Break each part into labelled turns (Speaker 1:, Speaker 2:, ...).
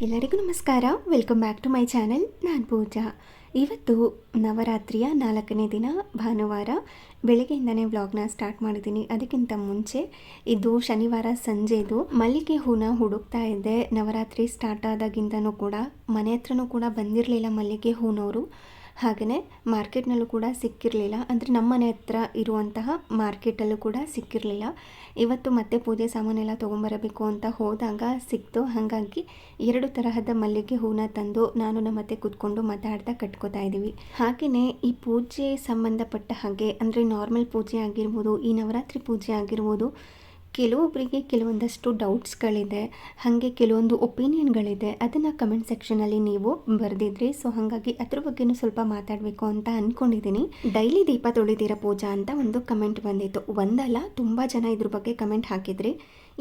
Speaker 1: ಎಲ್ಲರಿಗೂ ನಮಸ್ಕಾರ. Welcome back to my channel. ನಾನು ಪೂಜಾ. ಇವತ್ತು ನವರಾತ್ರಿಯ 4ನೇ ದಿನ ಭಾನುವಾರ ಬೆಳಗ್ಗೆಯಿಂದನೇ ವ್ಲಾಗ್ನ ಸ್ಟಾರ್ಟ್ ಮಾಡಿದ್ದೀನಿ. ಅದಕ್ಕಿಂತ ಮುಂಚೆ ಇದು ಶನಿವಾರ ಸಂಜೆದು ಮಲ್ಲಿಗೆ ಹೂನ ಹುಡುಕ್ತಾ ಇದ್ದೆ. ನವರಾತ್ರಿ ಸ್ಟಾರ್ಟ್ ಆದಾಗಿಂದನೂ ಕೂಡ ಮನೆ ಹತ್ರನೂ ಕೂಡ ಬಂದಿರಲಿಲ್ಲ ಮಲ್ಲಿಗೆ ಹೂನವರು. ಹಾಗೆಯೇ ಮಾರ್ಕೆಟ್ನಲ್ಲೂ ಕೂಡ ಸಿಕ್ಕಿರಲಿಲ್ಲ. ಅಂದರೆ ನಮ್ಮ ಮನೆ ಹತ್ರ ಇರುವಂತಹ ಮಾರ್ಕೆಟಲ್ಲೂ ಕೂಡ ಸಿಕ್ಕಿರಲಿಲ್ಲ. ಇವತ್ತು ಮತ್ತೆ ಪೂಜೆ ಸಾಮಾನೆಲ್ಲ ತೊಗೊಂಬರಬೇಕು ಅಂತ ಹೋದಾಗ ಸಿಕ್ತು. ಹಾಗಾಗಿ 2 ತರಹದ ಮಲ್ಲಿಗೆ ಹೂನ ತಂದು ನಾನು ನಮ್ಮ ಅತ್ತೆ ಕೂತ್ಕೊಂಡು ಮಾತಾಡ್ತಾ ಕಟ್ಕೋತಾ ಇದ್ದೀವಿ. ಹಾಗೆಯೇ ಈ ಪೂಜೆ ಸಂಬಂಧಪಟ್ಟ ಹಾಗೆ ಅಂದರೆ ನಾರ್ಮಲ್ ಪೂಜೆ ಆಗಿರ್ಬೋದು, ಈ ನವರಾತ್ರಿ ಪೂಜೆ ಆಗಿರ್ಬೋದು, ಕೆಲವೊಬ್ಬರಿಗೆ ಕೆಲವೊಂದಷ್ಟು ಡೌಟ್ಸ್ಗಳಿದೆ, ಹಾಗೆ ಕೆಲವೊಂದು ಒಪಿನಿಯನ್ಗಳಿದೆ. ಅದನ್ನು ಕಮೆಂಟ್ ಸೆಕ್ಷನಲ್ಲಿ ನೀವು ಬರೆದಿದ್ರಿ. ಸೊ ಹಾಗಾಗಿ ಅದ್ರ ಬಗ್ಗೆನೂ ಸ್ವಲ್ಪ ಮಾತಾಡಬೇಕು ಅಂತ ಅಂದ್ಕೊಂಡಿದ್ದೀನಿ. ಡೈಲಿ ದೀಪ ತೊಳಿದಿರೋ ಪೂಜಾ ಅಂತ ಒಂದು ಕಮೆಂಟ್ ಬಂದಿತ್ತು. ಒಂದಲ್ಲ, ತುಂಬ ಜನ ಇದ್ರ ಬಗ್ಗೆ ಕಮೆಂಟ್ ಹಾಕಿದ್ರಿ.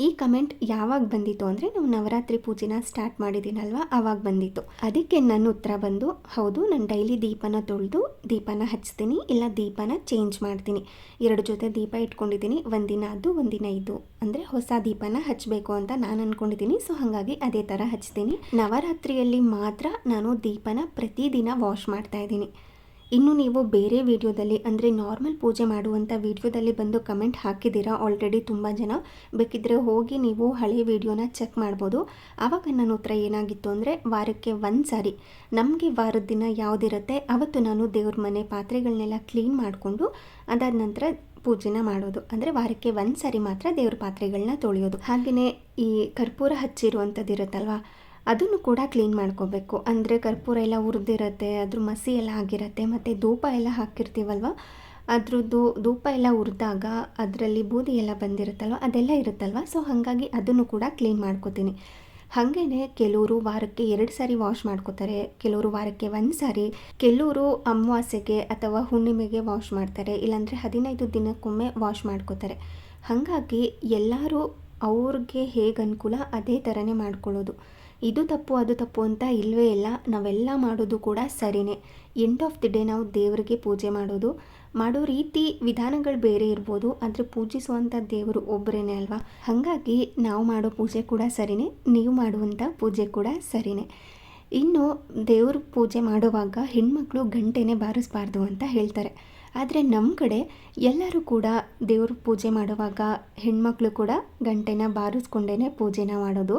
Speaker 1: ಈ ಕಮೆಂಟ್ ಯಾವಾಗ ಬಂದಿತ್ತು ಅಂದರೆ ನಾವು ನವರಾತ್ರಿ ಪೂಜೆನ ಸ್ಟಾರ್ಟ್ ಮಾಡಿದ್ದೀನಲ್ವ, ಆವಾಗ ಬಂದಿತ್ತು. ಅದಕ್ಕೆ ನನ್ನ ಉತ್ತರ ಬಂದು, ಹೌದು, ನಾನು ಡೈಲಿ ದೀಪನ ತೊಳೆದು ದೀಪನ ಹಚ್ತೀನಿ, ಇಲ್ಲ ದೀಪನ ಚೇಂಜ್ ಮಾಡ್ತೀನಿ. 2 ಜೊತೆ ದೀಪ ಇಟ್ಕೊಂಡಿದ್ದೀನಿ. ಒಂದಿನ ಅದು, ಒಂದಿನ ಇದು. ಅಂದರೆ ಹೊಸ ದೀಪನ ಹಚ್ಚಬೇಕು ಅಂತ ನಾನು ಅಂದ್ಕೊಂಡಿದ್ದೀನಿ. ಸೊ ಹಾಗಾಗಿ ಅದೇ ಥರ ಹಚ್ತೀನಿ. ನವರಾತ್ರಿಯಲ್ಲಿ ಮಾತ್ರ ನಾನು ದೀಪನ ಪ್ರತಿದಿನ ವಾಶ್ ಮಾಡ್ತಾ ಇದ್ದೀನಿ. ಇನ್ನು ನೀವು ಬೇರೆ ವಿಡಿಯೋದಲ್ಲಿ ಅಂದರೆ ನಾರ್ಮಲ್ ಪೂಜೆ ಮಾಡುವಂಥ ವಿಡಿಯೋದಲ್ಲಿ ಬಂದು ಕಮೆಂಟ್ ಹಾಕಿದ್ದೀರಾ ಆಲ್ರೆಡಿ ತುಂಬ ಜನ. ಬೇಕಿದ್ದರೆ ಹೋಗಿ ನೀವು ಹಳೆ ವಿಡಿಯೋನ ಚೆಕ್ ಮಾಡ್ಬೋದು. ಆವಾಗ ನನ್ನ ಉತ್ತರ ಏನಾಗಿತ್ತು ಅಂದರೆ, ವಾರಕ್ಕೆ 1 ಸಾರಿ ನಮಗೆ ವಾರದ ದಿನ ಯಾವುದಿರುತ್ತೆ ಅವತ್ತು ನಾನು ದೇವ್ರ ಮನೆ ಪಾತ್ರೆಗಳನ್ನೆಲ್ಲ ಕ್ಲೀನ್ ಮಾಡಿಕೊಂಡು ಅದಾದ ನಂತರ ಪೂಜೆನ ಮಾಡೋದು. ಅಂದರೆ ವಾರಕ್ಕೆ 1 ಸಾರಿ ಮಾತ್ರ ದೇವ್ರ ಪಾತ್ರೆಗಳನ್ನ ತೊಳೆಯೋದು. ಹಾಗೆಯೇ ಈ ಕರ್ಪೂರ ಹಚ್ಚಿರುವಂಥದ್ದು ಇರುತ್ತಲ್ವ, ಅದನ್ನು ಕೂಡ ಕ್ಲೀನ್ ಮಾಡ್ಕೋಬೇಕು. ಅಂದರೆ ಕರ್ಪೂರ ಎಲ್ಲ ಹುರಿದಿರುತ್ತೆ, ಅದ್ರ ಮಸಿ ಎಲ್ಲ ಆಗಿರುತ್ತೆ, ಮತ್ತು ಧೂಪ ಎಲ್ಲ ಹಾಕಿರ್ತೀವಲ್ವ, ಅದ್ರದ್ದು ಧೂಪ ಎಲ್ಲ ಹುರಿದಾಗ ಅದರಲ್ಲಿ ಬೂದಿ ಎಲ್ಲ ಬಂದಿರುತ್ತಲ್ವ, ಅದೆಲ್ಲ ಇರುತ್ತಲ್ವ. ಸೊ ಹಾಗಾಗಿ ಅದನ್ನು ಕೂಡ ಕ್ಲೀನ್ ಮಾಡ್ಕೋತೀನಿ. ಹಾಗೆಯೇ ಕೆಲವರು ವಾರಕ್ಕೆ 2 ಸಾರಿ ವಾಶ್ ಮಾಡ್ಕೋತಾರೆ, ಕೆಲವರು ವಾರಕ್ಕೆ 1 ಸಾರಿ, ಕೆಲವರು ಅಮಾವಾಸ್ಯೆಗೆ ಅಥವಾ ಹುಣ್ಣಿಮೆಗೆ ವಾಶ್ ಮಾಡ್ತಾರೆ, ಇಲ್ಲಾಂದರೆ 15 ದಿನಕ್ಕೊಮ್ಮೆ ವಾಶ್ ಮಾಡ್ಕೋತಾರೆ. ಹಾಗಾಗಿ ಎಲ್ಲರೂ ಅವ್ರಿಗೆ ಹೇಗೆ ಅನುಕೂಲ ಅದೇ ಥರನೇ ಮಾಡ್ಕೊಳ್ಳೋದು. ಇದು ತಪ್ಪು ಅದು ತಪ್ಪು ಅಂತ ಇಲ್ಲವೇ ಇಲ್ಲ. ನಾವೆಲ್ಲ ಮಾಡೋದು ಕೂಡ ಸರಿಯೇ. ಎಂಡ್ ಆಫ್ ದಿ ಡೇ ನಾವು ದೇವರಿಗೆ ಪೂಜೆ ಮಾಡೋ ರೀತಿ ವಿಧಾನಗಳು ಬೇರೆ ಇರ್ಬೋದು, ಆದರೆ ಪೂಜಿಸುವಂಥ ದೇವರು ಒಬ್ಬರೇ ಅಲ್ವಾ. ಹಾಗಾಗಿ ನಾವು ಮಾಡೋ ಪೂಜೆ ಕೂಡ ಸರಿಯೇ, ನೀವು ಮಾಡುವಂಥ ಪೂಜೆ ಕೂಡ ಸರಿಯೇ. ಇನ್ನು ದೇವ್ರ ಪೂಜೆ ಮಾಡುವಾಗ ಹೆಣ್ಮಕ್ಳು ಗಂಟೆನೇ ಬಾರಿಸಬಾರ್ದು ಅಂತ ಹೇಳ್ತಾರೆ. ಆದರೆ ನಮ್ಮ ಕಡೆ ಎಲ್ಲರೂ ಕೂಡ ದೇವ್ರ ಪೂಜೆ ಮಾಡುವಾಗ ಹೆಣ್ಮಕ್ಳು ಕೂಡ ಗಂಟೆನ ಬಾರಿಸ್ಕೊಂಡೇ ಪೂಜೆನ ಮಾಡೋದು.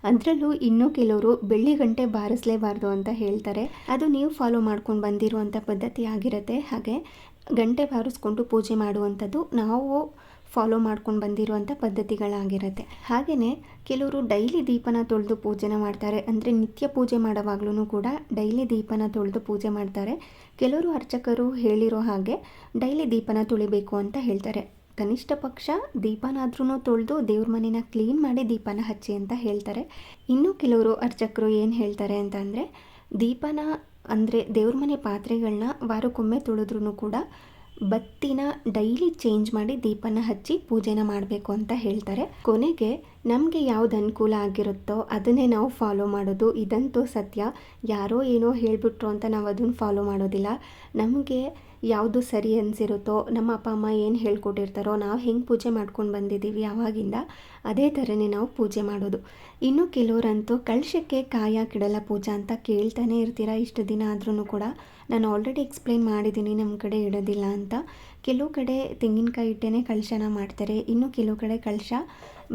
Speaker 1: ಅದರಲ್ಲೂ ಇನ್ನೂ ಕೆಲವರು ಬೆಳ್ಳಿ ಗಂಟೆ ಬಾರಿಸಲೇಬಾರ್ದು ಅಂತ ಹೇಳ್ತಾರೆ. ಅದು ನೀವು ಫಾಲೋ ಮಾಡ್ಕೊಂಡು ಬಂದಿರುವಂಥ ಪದ್ಧತಿ ಆಗಿರುತ್ತೆ. ಹಾಗೆ ಗಂಟೆ ಬಾರಿಸ್ಕೊಂಡು ಪೂಜೆ ಮಾಡುವಂಥದ್ದು ನಾವು ಫಾಲೋ ಮಾಡ್ಕೊಂಡು ಬಂದಿರುವಂಥ ಪದ್ಧತಿಗಳಾಗಿರುತ್ತೆ. ಹಾಗೆಯೇ ಕೆಲವರು ಡೈಲಿ ದೀಪನ ತೊಳೆದು ಪೂಜೆನ ಮಾಡ್ತಾರೆ. ಅಂದರೆ ನಿತ್ಯ ಪೂಜೆ ಮಾಡೋವಾಗ್ಲೂ ಕೂಡ ಡೈಲಿ ದೀಪನ ತೊಳೆದು ಪೂಜೆ ಮಾಡ್ತಾರೆ. ಕೆಲವರು ಅರ್ಚಕರು ಹೇಳಿರೋ ಹಾಗೆ ಡೈಲಿ ದೀಪನ ತೊಳಿಬೇಕು ಅಂತ ಹೇಳ್ತಾರೆ. ಕನಿಷ್ಠ ಪಕ್ಷ ದೀಪನಾದ್ರೂ ತೊಳೆದು ದೇವ್ರ ಮನೆನ ಕ್ಲೀನ್ ಮಾಡಿ ದೀಪನ ಹಚ್ಚಿ ಅಂತ ಹೇಳ್ತಾರೆ. ಇನ್ನು ಕೆಲವರು ಅರ್ಚಕರು ಏನು ಹೇಳ್ತಾರೆ ಅಂತ ಅಂದರೆ, ದೀಪನ ಅಂದರೆ ದೇವ್ರ ಮನೆ ಪಾತ್ರೆಗಳನ್ನ ವಾರಕ್ಕೊಮ್ಮೆ ತೊಳೆದ್ರೂ ಕೂಡ ಬತ್ತಿನ ಡೈಲಿ ಚೇಂಜ್ ಮಾಡಿ ದೀಪನ ಹಚ್ಚಿ ಪೂಜೆನ ಮಾಡಬೇಕು ಅಂತ ಹೇಳ್ತಾರೆ. ಕೊನೆಗೆ ನಮಗೆ ಯಾವ್ದು ಅನುಕೂಲ ಆಗಿರುತ್ತೋ ಅದನ್ನೇ ನಾವು ಫಾಲೋ ಮಾಡೋದು. ಇದಂತೂ ಸತ್ಯ. ಯಾರೋ ಏನೋ ಹೇಳಿಬಿಟ್ರು ಅಂತ ನಾವು ಅದನ್ನು ಫಾಲೋ ಮಾಡೋದಿಲ್ಲ. ನಮಗೆ ಯಾವುದು ಸರಿ ಅನಿಸಿರುತ್ತೋ, ನಮ್ಮ ಅಪ್ಪ ಅಮ್ಮ ಏನು ಹೇಳ್ಕೊಟ್ಟಿರ್ತಾರೋ, ನಾವು ಹೆಂಗೆ ಪೂಜೆ ಮಾಡ್ಕೊಂಡು ಬಂದಿದ್ದೀವಿ ಆವಾಗಿಂದ ಅದೇ ಥರನೇ ನಾವು ಪೂಜೆ ಮಾಡೋದು. ಇನ್ನು ಕೆಲವರಂತೂ ಕಳಶಕ್ಕೆ ಕಾಯಿ ಹಾಕಿಡಲ್ಲ ಪೂಜಾ ಅಂತ ಕೇಳ್ತಾನೆ ಇರ್ತೀರ ಇಷ್ಟು ದಿನ ಆದ್ರೂ ಕೂಡ. ನಾನು ಆಲ್ರೆಡಿ ಎಕ್ಸ್ಪ್ಲೈನ್ ಮಾಡಿದ್ದೀನಿ ನಮ್ಮ ಕಡೆ ಇಡೋದಿಲ್ಲ ಅಂತ. ಕೆಲವು ಕಡೆ ತೆಂಗಿನಕಾಯಿ ಇಟ್ಟೇ ಕಳಶನ ಮಾಡ್ತಾರೆ, ಇನ್ನು ಕೆಲವು ಕಡೆ ಕಳಶ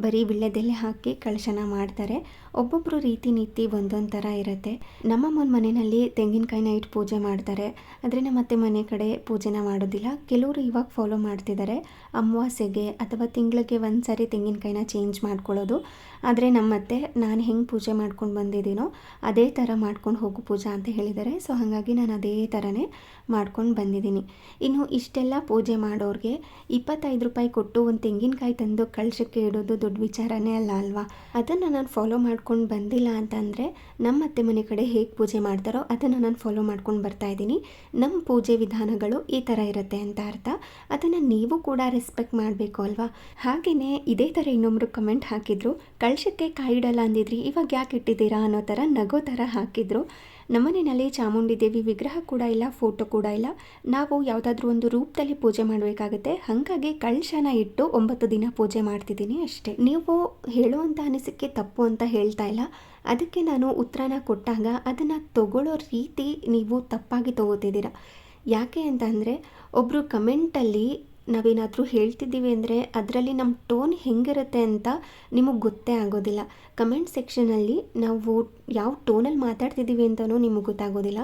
Speaker 1: ಬರೀ ವಿಳ್ಯದೆಲೆ ಹಾಕಿ ಕಳಶನ ಮಾಡ್ತಾರೆ. ಒಬ್ಬೊಬ್ಬರು ರೀತಿ ನೀತಿ ಒಂದೊಂದು ಥರ ಇರುತ್ತೆ. ನಮ್ಮ ಮನೆಯಲ್ಲಿ ತೆಂಗಿನಕಾಯಿನ ಇಟ್ಟು ಪೂಜೆ ಮಾಡ್ತಾರೆ, ಆದರೆ ನಮ್ಮ ಅತ್ತೆ ಮನೆ ಕಡೆ ಪೂಜೆನ ಮಾಡೋದಿಲ್ಲ. ಕೆಲವರು ಇವಾಗ ಫಾಲೋ ಮಾಡ್ತಿದ್ದಾರೆ, ಅಮಾವಾಸ್ಯೆಗೆ ಅಥವಾ ತಿಂಗಳಿಗೆ 1 ಸಾರಿ ತೆಂಗಿನಕಾಯಿನ ಚೇಂಜ್ ಮಾಡ್ಕೊಳ್ಳೋದು. ಆದರೆ ನಮ್ಮತ್ತೆ ನಾನು ಹೆಂಗೆ ಪೂಜೆ ಮಾಡ್ಕೊಂಡು ಬಂದಿದ್ದೀನೋ ಅದೇ ಥರ ಮಾಡ್ಕೊಂಡು ಹೋಗು ಪೂಜಾ ಅಂತ ಹೇಳಿದ್ದಾರೆ. ಸೊ ಹಾಗಾಗಿ ನಾನು ಅದೇ ಥರನೇ ಮಾಡ್ಕೊಂಡು ಬಂದಿದ್ದೀನಿ. ಇನ್ನು ಇಷ್ಟೆಲ್ಲ ಪೂಜೆ ಮಾಡೋರಿಗೆ 25 ರೂಪಾಯಿ ಕೊಟ್ಟು ಒಂದು ತೆಂಗಿನಕಾಯಿ ತಂದು ಕಳಶಕ್ಕೆ ಇಡೋದು ದೊಡ್ಡ ವಿಚಾರನೇ ಅಲ್ವಾ. ಅದನ್ನು ನಾನು ಫಾಲೋ ಮಾಡ್ಕೊಂಡು ಬಂದಿಲ್ಲ ಅಂತಂದರೆ ನಮ್ಮ ಅತ್ತೆ ಮನೆ ಕಡೆ ಹೇಗೆ ಪೂಜೆ ಮಾಡ್ತಾರೋ ಅದನ್ನು ನಾನು ಫಾಲೋ ಮಾಡ್ಕೊಂಡು ಬರ್ತಾಯಿದ್ದೀನಿ. ನಮ್ಮ ಪೂಜೆ ವಿಧಾನಗಳು ಈ ಥರ ಇರುತ್ತೆ ಅಂತ ಅರ್ಥ. ಅದನ್ನು ನೀವು ಕೂಡ ರೆಸ್ಪೆಕ್ಟ್ ಮಾಡಬೇಕು ಅಲ್ವಾ. ಹಾಗೆಯೇ ಇದೇ ಥರ ಇನ್ನೊಬ್ಬರು ಕಮೆಂಟ್ ಹಾಕಿದ್ರು, ಕಳಶಕ್ಕೆ ಕಾಯಿ ಇಡಲ್ಲ ಅಂದಿದ್ರಿ, ಇವಾಗ ಯಾಕೆ ಇಟ್ಟಿದ್ದೀರಾ ಅನ್ನೋ ಥರ ನಗೋ ಥರ ಹಾಕಿದ್ರು. ನಮ್ಮನೆಯಲ್ಲಿ ಚಾಮುಂಡಿ ದೇವಿ ವಿಗ್ರಹ ಕೂಡ ಇಲ್ಲ, ಫೋಟೋ ಕೂಡ ಇಲ್ಲ. ನಾವು ಯಾವುದಾದ್ರೂ ಒಂದು ರೂಪದಲ್ಲಿ ಪೂಜೆ ಮಾಡಬೇಕಾಗುತ್ತೆ. ಹಾಗಾಗಿ ಕಳಶನ ಇಟ್ಟು 9 ದಿನ ಪೂಜೆ ಮಾಡ್ತಿದ್ದೀನಿ ಅಷ್ಟೇ. ನೀವು ಹೇಳುವಂಥ ಅನಿಸಿಕೆ ತಪ್ಪು ಅಂತ ಹೇಳ್ತಾ ಇಲ್ಲ. ಅದಕ್ಕೆ ನಾನು ಉತ್ತರನ ಕೊಟ್ಟಾಗ ಅದನ್ನು ತಗೊಳ್ಳೋ ರೀತಿ ನೀವು ತಪ್ಪಾಗಿ ತಗೋತಿದ್ದೀರಾ. ಯಾಕೆ ಅಂತ ಅಂದರೆ, ಒಬ್ಬರು ಕಮೆಂಟಲ್ಲಿ ನಾವೇನಾದರೂ ಹೇಳ್ತಿದ್ದೀವಿ ಅಂದರೆ ಅದರಲ್ಲಿ ನಮ್ಮ ಟೋನ್ ಹೆಂಗಿರುತ್ತೆ ಅಂತ ನಿಮಗೆ ಗೊತ್ತೇ ಆಗೋದಿಲ್ಲ. ಕಮೆಂಟ್ ಸೆಕ್ಷನಲ್ಲಿ ನಾವು ಯಾವ ಟೋನಲ್ಲಿ ಮಾತಾಡ್ತಿದ್ದೀವಿ ಅಂತಲೂ ನಿಮಗೆ ಗೊತ್ತಾಗೋದಿಲ್ಲ.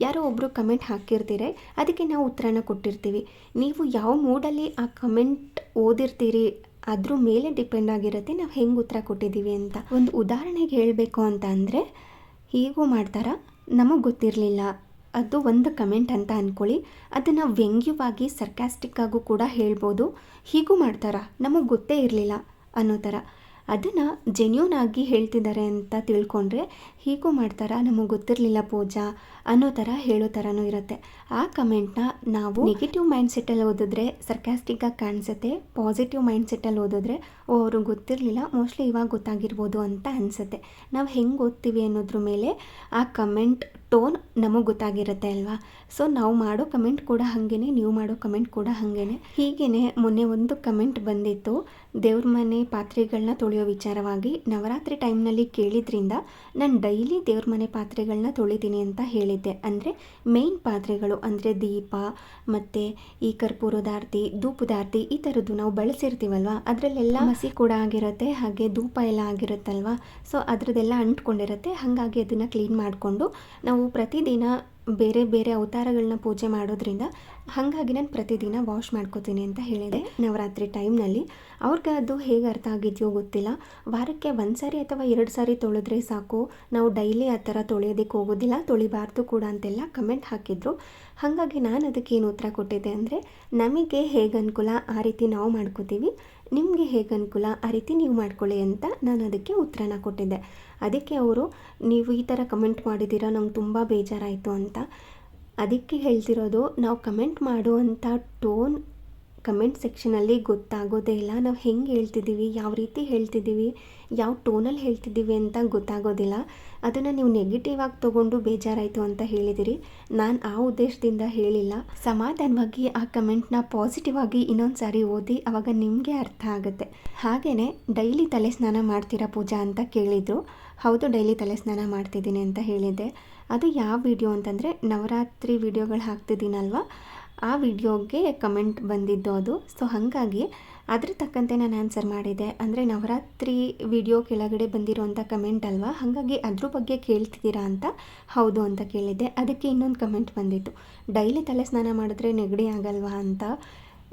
Speaker 1: ಯಾರೋ ಒಬ್ಬರು ಕಮೆಂಟ್ ಹಾಕಿರ್ತೀರಿ, ಅದಕ್ಕೆ ನಾವು ಉತ್ತರನ ಕೊಟ್ಟಿರ್ತೀವಿ. ನೀವು ಯಾವ ಮೂಡಲ್ಲಿ ಆ ಕಮೆಂಟ್ ಓದಿರ್ತೀರಿ ಅದ್ರ ಮೇಲೆ ಡಿಪೆಂಡ್ ಆಗಿರುತ್ತೆ ನಾವು ಹೆಂಗೆ ಉತ್ತರ ಕೊಟ್ಟಿದ್ದೀವಿ ಅಂತ. ಒಂದು ಉದಾಹರಣೆಗೆ ಹೇಳಬೇಕು ಅಂತ ಅಂದರೆ, ಹೀಗೂ ಮಾಡ್ತಾರಾ, ನಮಗೆ ಗೊತ್ತಿರಲಿಲ್ಲ, ಅದು ಒಂದು ಕಮೆಂಟ್ ಅಂತ ಅಂದ್ಕೊಳ್ಳಿ. ಅದನ್ನು ವ್ಯಂಗ್ಯವಾಗಿ ಸರ್ಕ್ಯಾಸ್ಟಿಕ್ಕಾಗೂ ಕೂಡ ಹೇಳ್ಬೋದು. ಹೀಗೂ ಮಾಡ್ತಾರಾ, ನಮಗೆ ಗೊತ್ತೇ ಇರಲಿಲ್ಲ ಅನ್ನೋ ಥರ. ಅದನ್ನು ಜೆನ್ಯೂನ್ ಆಗಿ ಹೇಳ್ತಿದ್ದಾರೆ ಅಂತ ತಿಳ್ಕೊಂಡ್ರೆ, ಹೀಗೂ ಮಾಡ್ತಾರಾ, ನಮಗೆ ಗೊತ್ತಿರಲಿಲ್ಲ ಪೂಜಾ ಅನ್ನೋ ಥರ ಹೇಳೋ ಥರನೂ ಇರುತ್ತೆ. ಆ ಕಮೆಂಟ್ನ ನಾವು ನೆಗೆಟಿವ್ ಮೈಂಡ್ಸೆಟ್ಟಲ್ಲಿ ಓದಿದ್ರೆ ಸರ್ಕ್ಯಾಸ್ಟಿಕ್ಕಾಗಿ ಕಾಣಿಸುತ್ತೆ. ಪಾಸಿಟಿವ್ ಮೈಂಡ್ಸೆಟ್ಟಲ್ಲಿ ಓದಿದ್ರೆ ಅವ್ರಿಗೆ ಗೊತ್ತಿರಲಿಲ್ಲ, ಮೋಸ್ಟ್ಲಿ ಇವಾಗ ಗೊತ್ತಾಗಿರ್ಬೋದು ಅಂತ ಅನಿಸುತ್ತೆ. ನಾವು ಹೆಂಗೆ ಓದ್ತೀವಿ ಅನ್ನೋದ್ರ ಮೇಲೆ ಆ ಕಮೆಂಟ್ ಟೋನ್ ನಮಗೆ ಗೊತ್ತಾಗಿರುತ್ತೆ ಅಲ್ವಾ. ಸೊ ನಾವು ಮಾಡೋ ಕಮೆಂಟ್ ಕೂಡ ಹಾಗೇ, ನೀವು ಮಾಡೋ ಕಮೆಂಟ್ ಕೂಡ ಹಾಗೇ. ಹೀಗೇ ಮೊನ್ನೆ ಒಂದು ಕಮೆಂಟ್ ಬಂದಿತ್ತು, ದೇವ್ರ ಮನೆ ಪಾತ್ರೆಗಳನ್ನ ತೊಳೆಯೋ ವಿಚಾರವಾಗಿ. ನವರಾತ್ರಿ ಟೈಮ್ನಲ್ಲಿ ಕೇಳಿದ್ರಿಂದ ನಾನು ಡೈಲಿ ದೇವ್ರ ಮನೆ ಪಾತ್ರೆಗಳನ್ನ ತೊಳಿತೀನಿ ಅಂತ ಹೇಳಿದ್ದೆ. ಅಂದರೆ ಮೇಯ್ನ್ ಪಾತ್ರೆಗಳು ಅಂದರೆ ದೀಪ ಮತ್ತು ಈ ಕರ್ಪೂರದಾರ್ತಿ, ಧೂಪದಾರ್ತಿ, ಈ ಥರದ್ದು ನಾವು ಬಳಸಿರ್ತೀವಲ್ವ, ಅದರಲ್ಲೆಲ್ಲ ಮಸಿ ಕೂಡ ಆಗಿರುತ್ತೆ, ಹಾಗೆ ಧೂಪ ಎಲ್ಲ ಆಗಿರುತ್ತಲ್ವ. ಸೊ ಅದರದ್ದೆಲ್ಲ ಅಂಟ್ಕೊಂಡಿರುತ್ತೆ. ಹಾಗಾಗಿ ಅದನ್ನು ಕ್ಲೀನ್ ಮಾಡಿಕೊಂಡು ನಾವು ಪ್ರತಿದಿನ ಬೇರೆ ಬೇರೆ ಅವತಾರಗಳನ್ನ ಪೂಜೆ ಮಾಡೋದ್ರಿಂದ ಹಾಗಾಗಿ ನಾನು ಪ್ರತಿದಿನ ವಾಶ್ ಮಾಡ್ಕೋತೀನಿ ಅಂತ ಹೇಳಿದೆ ನವರಾತ್ರಿ ಟೈಮ್ನಲ್ಲಿ. ಅವ್ರಿಗೆ ಅದು ಹೇಗೆ ಅರ್ಥ ಆಗಿದೆಯೋ ಗೊತ್ತಿಲ್ಲ. ವಾರಕ್ಕೆ 1 ಸಾರಿ ಅಥವಾ 2 ಸಾರಿ ತೊಳೆದ್ರೆ ಸಾಕು, ನಾವು ಡೈಲಿ ಆ ಥರ ತೊಳೆಯೋದಕ್ಕೆ ಹೋಗೋದಿಲ್ಲ, ತೊಳಿಬಾರ್ದು ಕೂಡ ಅಂತೆಲ್ಲ ಕಮೆಂಟ್ ಹಾಕಿದ್ರು. ಹಾಗಾಗಿ ನಾನು ಅದಕ್ಕೆ ಏನು ಉತ್ತರ ಕೊಟ್ಟಿದ್ದೆ ಅಂದರೆ, ನಮಗೆ ಹೇಗೆ ಅನುಕೂಲ ಆ ರೀತಿ ನಾವು ಮಾಡ್ಕೋತೀವಿ, ನಿಮಗೆ ಹೇಗೆ ಅನುಕೂಲ ಆ ರೀತಿ ನೀವು ಮಾಡ್ಕೊಳ್ಳಿ ಅಂತ ನಾನು ಅದಕ್ಕೆ ಉತ್ತರನ ಕೊಟ್ಟಿದ್ದೆ. ಅದಕ್ಕೆ ಅವರು, ನೀವು ಈ ಥರ ಕಮೆಂಟ್ ಮಾಡಿದ್ದೀರಾ, ನಂಗೆ ತುಂಬ ಬೇಜಾರಾಯಿತು ಅಂತ. ಅದಕ್ಕೆ ಹೇಳ್ತಿರೋದು, ನಾವು ಕಮೆಂಟ್ ಮಾಡುವಂಥ ಟೋನ್ ಕಮೆಂಟ್ ಸೆಕ್ಷನಲ್ಲಿ ಗೊತ್ತಾಗೋದೇ ಇಲ್ಲ. ನಾವು ಹೆಂಗೆ ಹೇಳ್ತಿದ್ದೀವಿ, ಯಾವ ರೀತಿ ಹೇಳ್ತಿದ್ದೀವಿ, ಯಾವ ಟೋನಲ್ಲಿ ಹೇಳ್ತಿದ್ದೀವಿ ಅಂತ ಗೊತ್ತಾಗೋದಿಲ್ಲ. ಅದನ್ನು ನೀವು ನೆಗೆಟಿವ್ ಆಗಿ ತೊಗೊಂಡು ಬೇಜಾರಾಯಿತು ಅಂತ ಹೇಳಿದಿರಿ. ನಾನು ಆ ಉದ್ದೇಶದಿಂದ ಹೇಳಿಲ್ಲ. ಸಮಾಧಾನವಾಗಿ ಆ ಕಮೆಂಟ್ನ ಪಾಸಿಟಿವ್ ಆಗಿ ಇನ್ನೊಂದು ಸಾರಿ ಓದಿ, ಆವಾಗ ನಿಮಗೆ ಅರ್ಥ ಆಗುತ್ತೆ. ಹಾಗೆಯೇ ಡೈಲಿ ತಲೆ ಸ್ನಾನ ಮಾಡ್ತೀರಾ ಪೂಜಾ ಅಂತ ಕೇಳಿದರು. ಹೌದು, ಡೈಲಿ ತಲೆ ಸ್ನಾನ ಮಾಡ್ತಿದ್ದೀನಿ ಅಂತ ಹೇಳಿದ್ದೆ. ಅದು ಯಾವ ವಿಡಿಯೋ ಅಂತಂದರೆ, ನವರಾತ್ರಿ ವಿಡಿಯೋಗಳು ಹಾಕ್ತಿದ್ದೀನಲ್ವ, ಆ ವಿಡಿಯೋಗೆ ಕಮೆಂಟ್ ಬಂದಿದ್ದು ಅದು. ಸೊ ಹಾಗಾಗಿ ಅದ್ರ ತಕ್ಕಂತೆ ನಾನು ಆನ್ಸರ್ ಮಾಡಿದೆ. ಅಂದರೆ ನವರಾತ್ರಿ ವಿಡಿಯೋ ಕೆಳಗಡೆ ಬಂದಿರೋಂಥ ಕಮೆಂಟ್ ಅಲ್ವಾ, ಹಾಗಾಗಿ ಅದ್ರ ಬಗ್ಗೆ ಕೇಳ್ತಿದ್ದೀರಾ ಅಂತ. ಹೌದು ಅಂತ ಕೇಳಿದ್ದೆ. ಅದಕ್ಕೆ ಇನ್ನೊಂದು ಕಮೆಂಟ್ ಬಂದಿತ್ತು, ಡೈಲಿ ತಲೆ ಸ್ನಾನ ಮಾಡಿದ್ರೆ ನೆಗಡಿ ಆಗಲ್ವಾ ಅಂತ.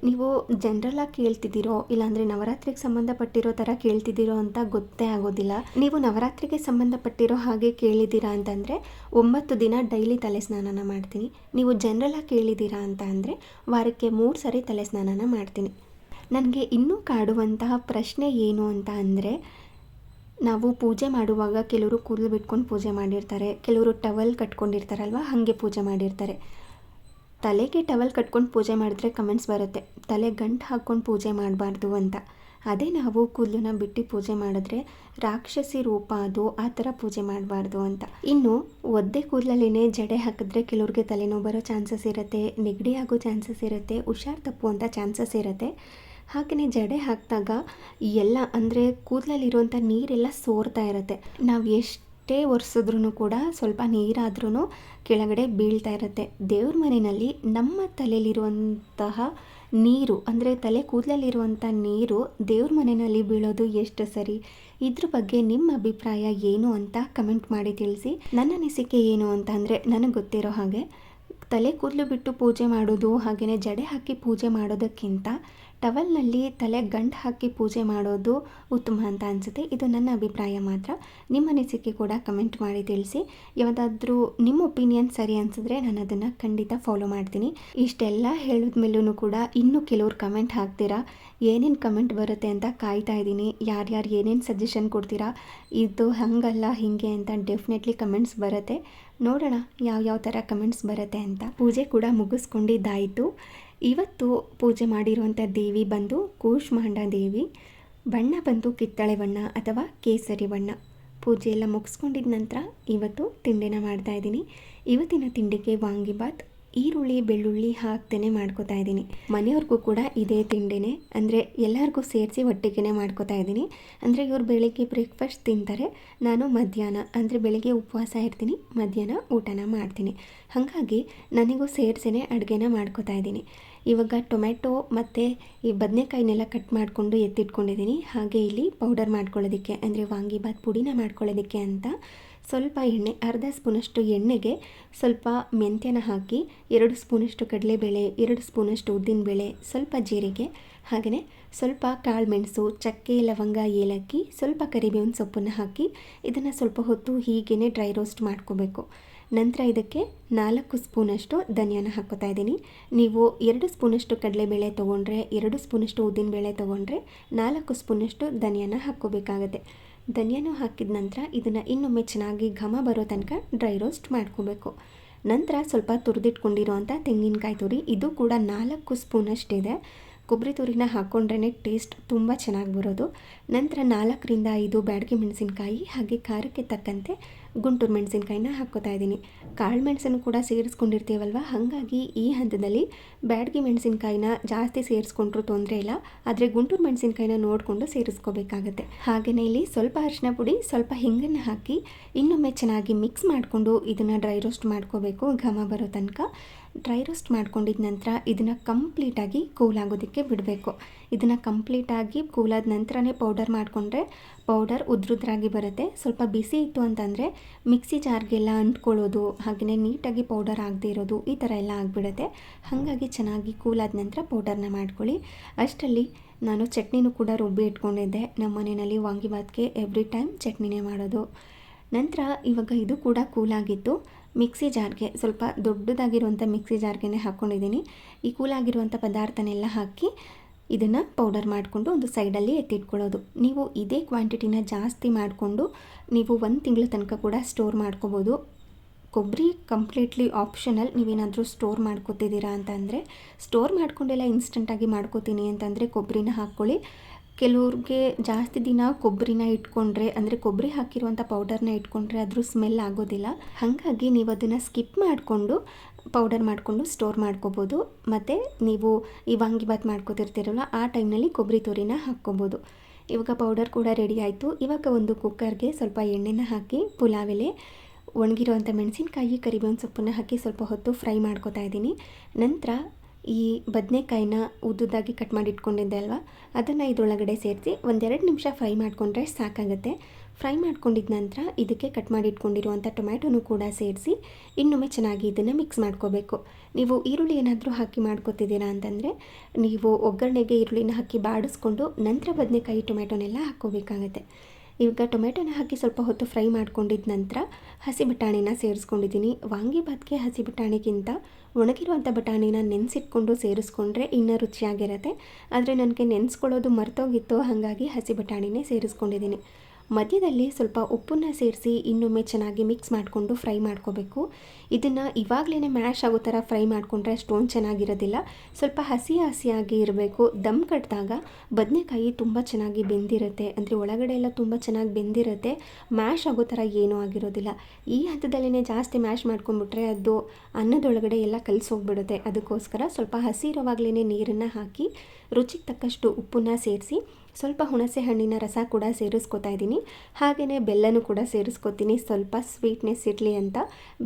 Speaker 1: ನೀವು ಜನರಲಾಗಿ ಕೇಳ್ತಿದ್ದೀರೋ ಇಲ್ಲಾಂದರೆ ನವರಾತ್ರಿಗೆ ಸಂಬಂಧಪಟ್ಟಿರೋ ಥರ ಕೇಳ್ತಿದ್ದೀರೋ ಅಂತ ಗೊತ್ತೇ ಆಗೋದಿಲ್ಲ. ನೀವು ನವರಾತ್ರಿಗೆ ಸಂಬಂಧಪಟ್ಟಿರೋ ಹಾಗೆ ಕೇಳಿದ್ದೀರಾ ಅಂತಂದರೆ 9 ದಿನ ಡೈಲಿ ತಲೆ ಸ್ನಾನನ ಮಾಡ್ತೀನಿ. ನೀವು ಜನರಲಾಗಿ ಕೇಳಿದ್ದೀರಾ ಅಂತ ಅಂದರೆ ವಾರಕ್ಕೆ 3 ಸಾರಿ ತಲೆ ಸ್ನಾನನ ಮಾಡ್ತೀನಿ. ನನಗೆ ಇನ್ನೂ ಕಾಡುವಂತಹ ಪ್ರಶ್ನೆ ಏನು ಅಂತ ಅಂದರೆ, ನಾವು ಪೂಜೆ ಮಾಡುವಾಗ ಕೆಲವರು ಕೂದಲು ಬಿಟ್ಕೊಂಡು ಪೂಜೆ ಮಾಡಿರ್ತಾರೆ, ಕೆಲವರು ಟವಲ್ ಕಟ್ಕೊಂಡಿರ್ತಾರಲ್ವ, ಹಾಗೆ ಪೂಜೆ ಮಾಡಿರ್ತಾರೆ. ತಲೆಗೆ ಟವಲ್ ಕಟ್ಕೊಂಡು ಪೂಜೆ ಮಾಡಿದ್ರೆ ಕಮೆಂಟ್ಸ್ ಬರುತ್ತೆ, ತಲೆ ಗಂಟು ಹಾಕ್ಕೊಂಡು ಪೂಜೆ ಮಾಡಬಾರ್ದು ಅಂತ. ಅದೇ ನಾವು ಕೂದಲನ್ನ ಬಿಟ್ಟು ಪೂಜೆ ಮಾಡಿದ್ರೆ ರಾಕ್ಷಸಿ ರೂಪ ಅದು, ಆ ಥರ ಪೂಜೆ ಮಾಡಬಾರ್ದು ಅಂತ. ಇನ್ನು ಒದ್ದೆ ಕೂದಲಲ್ಲೇ ಜಡೆ ಹಾಕಿದ್ರೆ ಕೆಲವ್ರಿಗೆ ತಲೆನೋವು ಬರೋ ಚಾನ್ಸಸ್ ಇರುತ್ತೆ, ನೆಗಡಿ ಆಗೋ ಚಾನ್ಸಸ್ ಇರುತ್ತೆ, ಹುಷಾರು ತಪ್ಪುವಂಥ ಚಾನ್ಸಸ್ ಇರುತ್ತೆ. ಹಾಗೆಯೇ ಜಡೆ ಹಾಕಿದಾಗ ಎಲ್ಲ ಅಂದರೆ ಕೂದಲಲ್ಲಿರುವಂಥ ನೀರೆಲ್ಲ ಸೋರ್ತಾ ಇರುತ್ತೆ. ನಾವು ಎಷ್ಟೇ ಒರೆಸಿದ್ರೂ ಕೂಡ ಸ್ವಲ್ಪ ನೀರಾದ್ರೂ ಕೆಳಗಡೆ ಬೀಳ್ತಾ ಇರುತ್ತೆ. ದೇವ್ರ ಮನೆಯಲ್ಲಿ ನಮ್ಮ ತಲೆಯಲ್ಲಿರುವಂತಹ ನೀರು ಅಂದರೆ ತಲೆ ಕೂದಲಲ್ಲಿರುವಂಥ ನೀರು ದೇವ್ರ ಮನೆಯಲ್ಲಿ ಬೀಳೋದು ಎಷ್ಟು ಸರಿ? ಇದ್ರ ಬಗ್ಗೆ ನಿಮ್ಮ ಅಭಿಪ್ರಾಯ ಏನು ಅಂತ ಕಮೆಂಟ್ ಮಾಡಿ ತಿಳಿಸಿ. ನನ್ನ ಅನಿಸಿಕೆ ಏನು ಅಂತ ಅಂದರೆ, ನನಗೆ ಗೊತ್ತಿರೋ ಹಾಗೆ ತಲೆ ಕೂದಲು ಬಿಟ್ಟು ಪೂಜೆ ಮಾಡೋದು ಹಾಗೆಯೇ ಜಡೆ ಹಾಕಿ ಪೂಜೆ ಮಾಡೋದಕ್ಕಿಂತ ಟವಲ್ನಲ್ಲಿ ತಲೆ ಗಂಟು ಹಾಕಿ ಪೂಜೆ ಮಾಡೋದು ಉತ್ತಮ ಅಂತ ಅನಿಸುತ್ತೆ. ಇದು ನನ್ನ ಅಭಿಪ್ರಾಯ ಮಾತ್ರ. ನಿಮ್ಮ ಅನಿಸಿಕೆ ಕೂಡ ಕಮೆಂಟ್ ಮಾಡಿ ತಿಳಿಸಿ. ಯಾವುದಾದ್ರೂ ನಿಮ್ಮ ಒಪಿನಿಯನ್ ಸರಿ ಅನಿಸಿದ್ರೆ ನಾನು ಅದನ್ನು ಖಂಡಿತ ಫಾಲೋ ಮಾಡ್ತೀನಿ. ಇಷ್ಟೆಲ್ಲ ಹೇಳಿದ್ಮೇಲೂ ಕೂಡ ಇನ್ನೂ ಕೆಲವ್ರು ಕಮೆಂಟ್ ಹಾಕ್ತೀರಾ. ಏನೇನು ಕಮೆಂಟ್ ಬರುತ್ತೆ ಅಂತ ಕಾಯ್ತಾ ಇದ್ದೀನಿ. ಯಾರ್ಯಾರು ಏನೇನು ಸಜೆಷನ್ ಕೊಡ್ತೀರಾ, ಇದು ಹಾಗಲ್ಲ ಹೀಗೆ ಅಂತ ಡೆಫಿನೆಟ್ಲಿ ಕಮೆಂಟ್ಸ್ ಬರುತ್ತೆ. ನೋಡೋಣ ಯಾವ ಥರ ಕಮೆಂಟ್ಸ್ ಬರುತ್ತೆ ಅಂತ. ಪೂಜೆ ಕೂಡ ಮುಗಿಸ್ಕೊಂಡಿದ್ದಾಯಿತು. ಇವತ್ತು ಪೂಜೆ ಮಾಡಿರುವಂಥ ದೇವಿ ಬಂದು ಕೂಷ್ಮಾಂಡ ದೇವಿ. ಬಣ್ಣ ಬಂದು ಕಿತ್ತಳೆ ಬಣ್ಣ ಅಥವಾ ಕೇಸರಿ ಬಣ್ಣ. ಪೂಜೆ ಎಲ್ಲ ಮುಗಿಸ್ಕೊಂಡಿದ ನಂತರ ಇವತ್ತು ತಿಂಡಿನ ಮಾಡ್ತಾಯಿದ್ದೀನಿ. ಇವತ್ತಿನ ತಿಂಡಿಗೆ ವಾಂಗಿಬಾತ್ ಈರುಳ್ಳಿ ಬೆಳ್ಳುಳ್ಳಿ ಹಾಕ್ತೇನೆ ಮಾಡ್ಕೋತಾ ಇದ್ದೀನಿ. ಮನೆಯವ್ರಿಗೂ ಕೂಡ ಇದೇ ತಿಂಡಿನೇ, ಅಂದರೆ ಎಲ್ಲರಿಗೂ ಸೇರಿಸಿ ಒಟ್ಟಿಗೆ ಮಾಡ್ಕೋತಾ ಇದ್ದೀನಿ. ಅಂದರೆ ಇವ್ರು ಬೆಳಿಗ್ಗೆ ಬ್ರೇಕ್ಫಾಸ್ಟ್ ತಿಂತಾರೆ, ನಾನು ಮಧ್ಯಾಹ್ನ ಅಂದರೆ ಬೆಳಿಗ್ಗೆ ಉಪವಾಸ ಇರ್ತೀನಿ, ಮಧ್ಯಾಹ್ನ ಊಟನ ಮಾಡ್ತೀನಿ. ಹಾಗಾಗಿ ನನಗೂ ಸೇರಿಸೇ ಅಡುಗೆನ ಮಾಡ್ಕೋತಾ ಇದ್ದೀನಿ. ಇವಾಗ ಟೊಮೆಟೊ ಮತ್ತು ಈ ಬದನೆಕಾಯಿನೆಲ್ಲ ಕಟ್ ಮಾಡಿಕೊಂಡು ಎತ್ತಿಟ್ಕೊಂಡಿದ್ದೀನಿ. ಹಾಗೆ ಇಲ್ಲಿ ಪೌಡರ್ ಮಾಡ್ಕೊಳ್ಳೋದಕ್ಕೆ ಅಂದರೆ ವಾಂಗಿಬಾತ್ ಪುಡಿನ ಮಾಡ್ಕೊಳ್ಳೋದಕ್ಕೆ ಅಂತ ಸ್ವಲ್ಪ ಎಣ್ಣೆ, ಅರ್ಧ ಸ್ಪೂನಷ್ಟು ಎಣ್ಣೆಗೆ ಸ್ವಲ್ಪ ಮೆಂತ್ಯನ ಹಾಕಿ, 2 ಸ್ಪೂನಷ್ಟು ಕಡಲೆಬೇಳೆ, 2 ಸ್ಪೂನಷ್ಟು ಉದ್ದಿನಬೇಳೆ, ಸ್ವಲ್ಪ ಜೀರಿಗೆ, ಹಾಗೆಯೇ ಸ್ವಲ್ಪ ಕಾಳುಮೆಣಸು, ಚಕ್ಕೆ, ಲವಂಗ, ಏಲಕ್ಕಿ, ಸ್ವಲ್ಪ ಕರಿಬೇವಿನ ಸೊಪ್ಪನ್ನು ಹಾಕಿ ಇದನ್ನು ಸ್ವಲ್ಪ ಹೊತ್ತು ಹೀಗೇ ಡ್ರೈ ರೋಸ್ಟ್ ಮಾಡ್ಕೋಬೇಕು. ನಂತರ ಇದಕ್ಕೆ 4 ಸ್ಪೂನಷ್ಟು ಧನಿಯಾನ ಹಾಕ್ಕೋತಾ ಇದ್ದೀನಿ. ನೀವು 2 ಸ್ಪೂನಷ್ಟು ಕಡಲೆಬೇಳೆ ತೊಗೊಂಡ್ರೆ, 2 ಸ್ಪೂನಷ್ಟು ಉದ್ದಿನಬೇಳೆ ತೊಗೊಂಡ್ರೆ 4 ಸ್ಪೂನಷ್ಟು ಧನಿಯಾನ ಹಾಕ್ಕೋಬೇಕಾಗತ್ತೆ. ಧನಿಯಾನು ಹಾಕಿದ ನಂತರ ಇದನ್ನು ಇನ್ನೊಮ್ಮೆ ಚೆನ್ನಾಗಿ ಘಮ ಬರೋ ತನಕ ಡ್ರೈ ರೋಸ್ಟ್ ಮಾಡ್ಕೋಬೇಕು. ನಂತರ ಸ್ವಲ್ಪ ತುರಿದಿಟ್ಕೊಂಡಿರೋವಂಥ ತೆಂಗಿನಕಾಯಿ ತುರಿ, ಇದು ಕೂಡ 4 ಸ್ಪೂನಷ್ಟಿದೆ. ಕೊಬ್ಬರಿ ತುರಿನ ಹಾಕ್ಕೊಂಡ್ರೇ ಟೇಸ್ಟ್ ತುಂಬ ಚೆನ್ನಾಗಿ ಬರೋದು. ನಂತರ 4ರಿಂದ 5 ಬ್ಯಾಡಗಿ ಮೆಣಸಿನ್ಕಾಯಿ, ಹಾಗೆ ಖಾರಕ್ಕೆ ತಕ್ಕಂತೆ ಗುಂಟೂರು ಮೆಣಸಿನ್ಕಾಯಿನ ಹಾಕ್ಕೋತಾ ಇದ್ದೀನಿ. ಕಾಳು ಮೆಣಸನ್ನು ಕೂಡ ಸೇರಿಸ್ಕೊಂಡಿರ್ತೀವಲ್ವ, ಹಾಗಾಗಿ ಈ ಹಂತದಲ್ಲಿ ಬ್ಯಾಡಗಿ ಮೆಣಸಿನ್ಕಾಯಿನ ಜಾಸ್ತಿ ಸೇರಿಸ್ಕೊಂಡ್ರೂ ತೊಂದರೆ ಇಲ್ಲ, ಆದರೆ ಗುಂಟೂರು ಮೆಣಸಿನ್ಕಾಯಿನ ನೋಡಿಕೊಂಡು ಸೇರಿಸ್ಕೋಬೇಕಾಗತ್ತೆ. ಹಾಗೆಯೇ ಇಲ್ಲಿ ಸ್ವಲ್ಪ ಅರಿಶಿನ ಪುಡಿ, ಸ್ವಲ್ಪ ಹಿಂಗನ್ನು ಹಾಕಿ ಇನ್ನೊಮ್ಮೆ ಚೆನ್ನಾಗಿ ಮಿಕ್ಸ್ ಮಾಡಿಕೊಂಡು ಇದನ್ನು ಡ್ರೈ ರೋಸ್ಟ್ ಮಾಡ್ಕೋಬೇಕು ಘಮ ಬರೋ ತನಕ. ಡ್ರೈ ರೋಸ್ಟ್ ಮಾಡ್ಕೊಂಡಿದ ನಂತರ ಇದನ್ನು ಕಂಪ್ಲೀಟಾಗಿ ಕೂಲಾಗೋದಕ್ಕೆ ಬಿಡಬೇಕು. ಇದನ್ನು ಕಂಪ್ಲೀಟಾಗಿ ಕೂಲಾದ ನಂತರನೇ ಪೌಡರ್ ಮಾಡಿಕೊಂಡ್ರೆ ಪೌಡರ್ ಉದ್ರುದ್ರಾಗಿ ಬರುತ್ತೆ. ಸ್ವಲ್ಪ ಬಿಸಿ ಇತ್ತು ಅಂತಂದರೆ ಮಿಕ್ಸಿ ಜಾರ್ಗೆಲ್ಲ ಅಂಟ್ಕೊಳ್ಳೋದು, ಹಾಗೆಯೇ ನೀಟಾಗಿ ಪೌಡರ್ ಆಗದೆ ಇರೋದು, ಈ ಥರ ಎಲ್ಲ ಆಗಿಬಿಡುತ್ತೆ. ಹಾಗಾಗಿ ಚೆನ್ನಾಗಿ ಕೂಲಾದ ನಂತರ ಪೌಡರ್ನ ಮಾಡ್ಕೊಳ್ಳಿ. ಅಷ್ಟರಲ್ಲಿ ನಾನು ಚಟ್ನಿನೂ ಕೂಡ ರುಬ್ಬಿ ಇಟ್ಕೊಂಡಿದ್ದೆ. ನಮ್ಮ ಮನೆಯಲ್ಲಿ ವಾಂಗಿಬಾತ್ಗೆ ಎವ್ರಿ ಟೈಮ್ ಚಟ್ನಿನೇ ಮಾಡೋದು. ನಂತರ ಇವಾಗ ಇದು ಕೂಡ ಕೂಲಾಗಿತ್ತು. ಮಿಕ್ಸಿ ಜಾರ್ಗೆ ಸ್ವಲ್ಪ ದೊಡ್ಡದಾಗಿರುವಂಥ ಮಿಕ್ಸಿ ಜಾರ್ಗೆ ಹಾಕ್ಕೊಂಡಿದ್ದೀನಿ. ಈ ಕೂಲಾಗಿರುವಂಥ ಪದಾರ್ಥನೆಲ್ಲ ಹಾಕಿ ಇದನ್ನು ಪೌಡರ್ ಮಾಡಿಕೊಂಡು ಒಂದು ಸೈಡಲ್ಲಿ ಎತ್ತಿಟ್ಕೊಳ್ಳೋದು. ನೀವು ಇದೇ ಕ್ವಾಂಟಿಟಿನ ಜಾಸ್ತಿ ಮಾಡಿಕೊಂಡು ನೀವು 1 ತಿಂಗಳ ತನಕ ಕೂಡ ಸ್ಟೋರ್ ಮಾಡ್ಕೋಬೋದು. ಕೊಬ್ಬರಿ ಕಂಪ್ಲೀಟ್ಲಿ ಆಪ್ಷನಲ್. ನೀವೇನಾದರೂ ಸ್ಟೋರ್ ಮಾಡ್ಕೋತಿದ್ದೀರಾ ಅಂತಂದರೆ, ಸ್ಟೋರ್ ಮಾಡ್ಕೊಂಡೆಲ್ಲ ಇನ್ಸ್ಟೆಂಟಾಗಿ ಮಾಡ್ಕೋತೀನಿ ಅಂತಂದರೆ ಕೊಬ್ಬರಿನ ಹಾಕ್ಕೊಳ್ಳಿ. ಕೆಲವ್ರಿಗೆ ಜಾಸ್ತಿ ದಿನ ಕೊಬ್ಬರಿನ ಇಟ್ಕೊಂಡ್ರೆ, ಅಂದರೆ ಕೊಬ್ಬರಿ ಹಾಕಿರುವಂಥ ಪೌಡರ್ನ ಇಟ್ಕೊಂಡ್ರೆ ಅದ್ರ ಸ್ಮೆಲ್ ಆಗೋದಿಲ್ಲ. ಹಾಗಾಗಿ ನೀವು ಅದನ್ನು ಸ್ಕಿಪ್ ಮಾಡಿಕೊಂಡು ಪೌಡರ್ ಮಾಡಿಕೊಂಡು ಸ್ಟೋರ್ ಮಾಡ್ಕೋಬೋದು. ಮತ್ತು ನೀವು ಈ ವಾಂಗಿಬಾತ್ ಮಾಡ್ಕೋತಿರ್ತೀರಲ್ಲ, ಆ ಟೈಮ್ನಲ್ಲಿ ಕೊಬ್ಬರಿ ತುರಿನ ಹಾಕ್ಕೋಬೋದು. ಇವಾಗ ಪೌಡರ್ ಕೂಡ ರೆಡಿ ಆಯಿತು. ಇವಾಗ ಒಂದು ಕುಕ್ಕರ್ಗೆ ಸ್ವಲ್ಪ ಎಣ್ಣೆನ ಹಾಕಿ ಪುಲಾವ್ ಎಲೆ, ಒಣಗಿರುವಂಥ ಮೆಣಸಿನ್ಕಾಯಿ, ಕರಿಬೇವಿನ ಸೊಪ್ಪನ್ನು ಹಾಕಿ ಸ್ವಲ್ಪ ಹೊತ್ತು ಫ್ರೈ ಮಾಡ್ಕೋತಾ ಇದ್ದೀನಿ. ನಂತರ ಈ ಬದನೆಕಾಯಿನ ಉದ್ದುದಾಗಿ ಕಟ್ ಮಾಡಿ ಇಟ್ಕೊಂಡಿದ್ದೆ ಅಲ್ವಾ, ಅದನ್ನು ಇದರೊಳಗಡೆ ಸೇರಿಸಿ 1-2 ನಿಮಿಷ ಫ್ರೈ ಮಾಡಿಕೊಂಡ್ರೆ ಸಾಕಾಗುತ್ತೆ. ಫ್ರೈ ಮಾಡ್ಕೊಂಡಿದ್ದ ನಂತರ ಇದಕ್ಕೆ ಕಟ್ ಮಾಡಿ ಇಟ್ಕೊಂಡಿರುವಂಥ ಟೊಮ್ಯಾಟೊನೂ ಕೂಡ ಸೇರಿಸಿ ಇನ್ನೊಮ್ಮೆ ಚೆನ್ನಾಗಿ ಇದನ್ನು ಮಿಕ್ಸ್ ಮಾಡ್ಕೋಬೇಕು. ನೀವು ಈರುಳ್ಳಿ ಏನಾದರೂ ಹಾಕಿ ಮಾಡ್ಕೋತಿದ್ದೀರಾ ಅಂತಂದರೆ ನೀವು ಒಗ್ಗರಣೆಗೆ ಈರುಳ್ಳಿನ ಹಾಕಿ ಬಾಡಿಸ್ಕೊಂಡು ನಂತರ ಬದನೆಕಾಯಿ ಟೊಮ್ಯಾಟೊನೆಲ್ಲ ಹಾಕ್ಕೋಬೇಕಾಗತ್ತೆ. ಇವಾಗ ಟೊಮೆಟೊನ ಹಾಕಿ ಸ್ವಲ್ಪ ಹೊತ್ತು ಫ್ರೈ ಮಾಡ್ಕೊಂಡಿದ್ದ ನಂತರ ಹಸಿ ಬಟಾಣಿನ ಸೇರಿಸ್ಕೊಂಡಿದ್ದೀನಿ. ವಾಂಗಿಬಾತ್ಗೆ ಹಸಿ ಬಟಾಣಿಗಿಂತ ಒಣಗಿರುವಂಥ ಬಟಾಣಿನ ನೆನೆಸಿಟ್ಕೊಂಡು ಸೇರಿಸ್ಕೊಂಡ್ರೆ ಇನ್ನೂ ರುಚಿಯಾಗಿರುತ್ತೆ. ಆದರೆ ನನಗೆ ನೆನೆಸ್ಕೊಳ್ಳೋದು ಮರ್ತೋಗಿತ್ತು, ಹಾಗಾಗಿ ಹಸಿ ಬಟಾಣಿನೇ ಸೇರಿಸ್ಕೊಂಡಿದ್ದೀನಿ. ಮಧ್ಯದಲ್ಲಿ ಸ್ವಲ್ಪ ಉಪ್ಪನ್ನು ಸೇರಿಸಿ ಇನ್ನೊಮ್ಮೆ ಚೆನ್ನಾಗಿ ಮಿಕ್ಸ್ ಮಾಡಿಕೊಂಡು ಫ್ರೈ ಮಾಡ್ಕೋಬೇಕು. ಇದನ್ನು ಇವಾಗಲೇ ಮ್ಯಾಶ್ ಆಗೋ ಥರ ಫ್ರೈ ಮಾಡಿಕೊಂಡ್ರೆ ಅಷ್ಟೊಂದು ಚೆನ್ನಾಗಿರೋದಿಲ್ಲ. ಸ್ವಲ್ಪ ಹಸಿಯಾಗಿ ಇರಬೇಕು. ದಮ್ ಕಟ್ಟಿದಾಗ ಬದನೆಕಾಯಿ ತುಂಬ ಚೆನ್ನಾಗಿ ಬೆಂದಿರುತ್ತೆ, ಅಂದರೆ ಒಳಗಡೆ ಎಲ್ಲ ತುಂಬ ಚೆನ್ನಾಗಿ ಬೆಂದಿರುತ್ತೆ. ಮ್ಯಾಶ್ ಆಗೋ ಥರ ಏನೂ ಆಗಿರೋದಿಲ್ಲ. ಈ ಹಂತದಲ್ಲೇ ಜಾಸ್ತಿ ಮ್ಯಾಶ್ ಮಾಡ್ಕೊಂಡ್ಬಿಟ್ರೆ ಅದು ಅನ್ನದೊಳಗಡೆ ಎಲ್ಲ ಕಲಸೋಗ್ಬಿಡುತ್ತೆ. ಅದಕ್ಕೋಸ್ಕರ ಸ್ವಲ್ಪ ಹಸಿ ಇರೋವಾಗಲೇ ನೀರನ್ನು ಹಾಕಿ ರುಚಿಗೆ ತಕ್ಕಷ್ಟು ಉಪ್ಪನ್ನು ಸೇರಿಸಿ ಸ್ವಲ್ಪ ಹುಣಸೆ ಹಣ್ಣಿನ ರಸ ಕೂಡ ಸೇರಿಸ್ಕೊತಾ ಇದ್ದೀನಿ. ಹಾಗೆಯೇ ಬೆಲ್ಲನೂ ಕೂಡ ಸೇರಿಸ್ಕೊತೀನಿ, ಸ್ವಲ್ಪ ಸ್ವೀಟ್ನೆಸ್ ಇರಲಿ ಅಂತ.